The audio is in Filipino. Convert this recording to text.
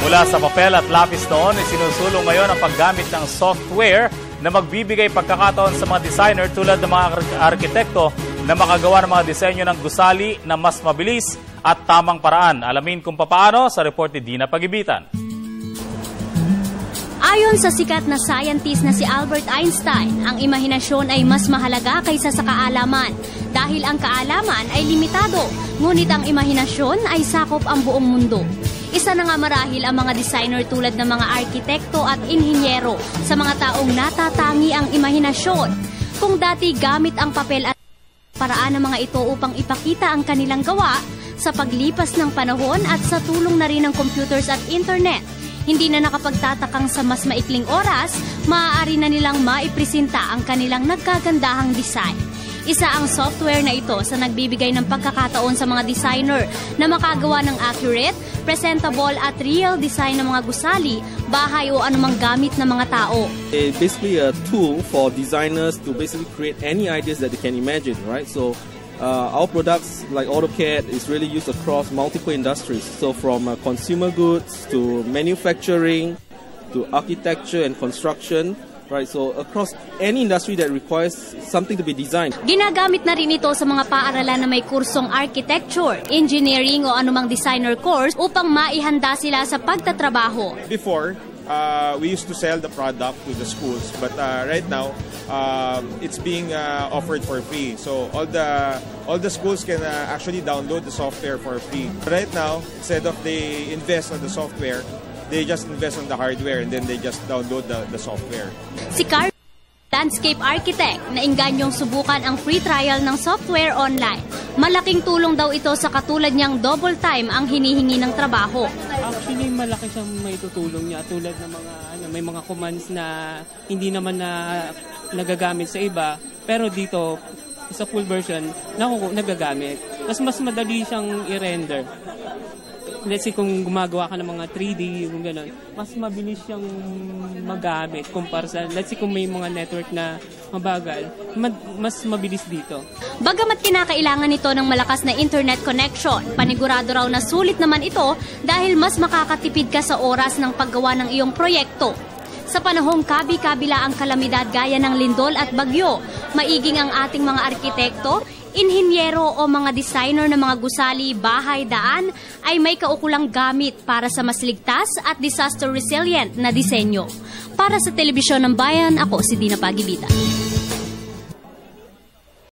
Mula sa papel at lapis noon, isinusulong ngayon ang paggamit ng software na magbibigay pagkakataon sa mga designer tulad ng mga arkitekto na makagawa ng mga disenyo ng gusali na mas mabilis at tamang paraan. Alamin kung papaano sa report ni Dina Pagibitan. Ayon sa sikat na scientist na si Albert Einstein, ang imahinasyon ay mas mahalaga kaysa sa kaalaman dahil ang kaalaman ay limitado, ngunit ang imahinasyon ay sakop ang buong mundo. Isa na nga marahil ang mga designer tulad ng mga arkitekto at inhinyero sa mga taong natatangi ang imahinasyon. Kung dati gamit ang papel at paraan ng mga ito upang ipakita ang kanilang gawa, sa paglipas ng panahon at sa tulong na rin ng computers at internet, hindi na nakapagtatakang sa mas maikling oras, maaari na nilang maipresenta ang kanilang nagkagandahang design. Isa ang software na ito sa nagbibigay ng pagkakataon sa mga designer na makagawa ng accurate, presentable at real design ng mga gusali, bahay o anumang gamit ng mga tao. It's basically a tool for designers to basically create any ideas that they can imagine, right? So our products like AutoCAD is really used across multiple industries. So from consumer goods to manufacturing to architecture and construction. Right, so across any industry that requires something to be designed. Ginagamit na rin ito sa mga paaralan na may kursong architecture, engineering o anumang designer course upang maihanda sila sa pagtatrabaho. Before, we used to sell the product to the schools, but right now it's being offered for free. So all the schools can actually download the software for free. Right now, instead of they invest on the software, they just invest on the hardware and then they just download the software. Si Carl, landscape architect, na enganyong subukan ang free trial ng software online. Malaking tulong daw ito sa katulad niyang double time ang hinihingi ng trabaho. Actually, malaki siyang maitutulong niya tulad ng mga may mga commands na hindi naman na nagagamit sa iba, pero dito sa full version nagagamit. Mas madali siyang i-render. Let's say kung gumagawa ka ng mga 3D, yung gano'n, mas mabilis siyang magamit kumpara sa, let's say kung may mga network na mabagal, mas mabilis dito. Bagamat kinakailangan nito ng malakas na internet connection, panigurado raw na sulit naman ito dahil mas makakatipid ka sa oras ng paggawa ng iyong proyekto. Sa panahong kabi-kabila ang kalamidad gaya ng lindol at bagyo, maiging ang ating mga arkitekto, inhinyero o mga designer ng mga gusali, bahay, daan ay may kaukulang gamit para sa mas ligtas at disaster resilient na disenyo. Para sa Telebisyon ng Bayan, ako si Dina Pagibitan.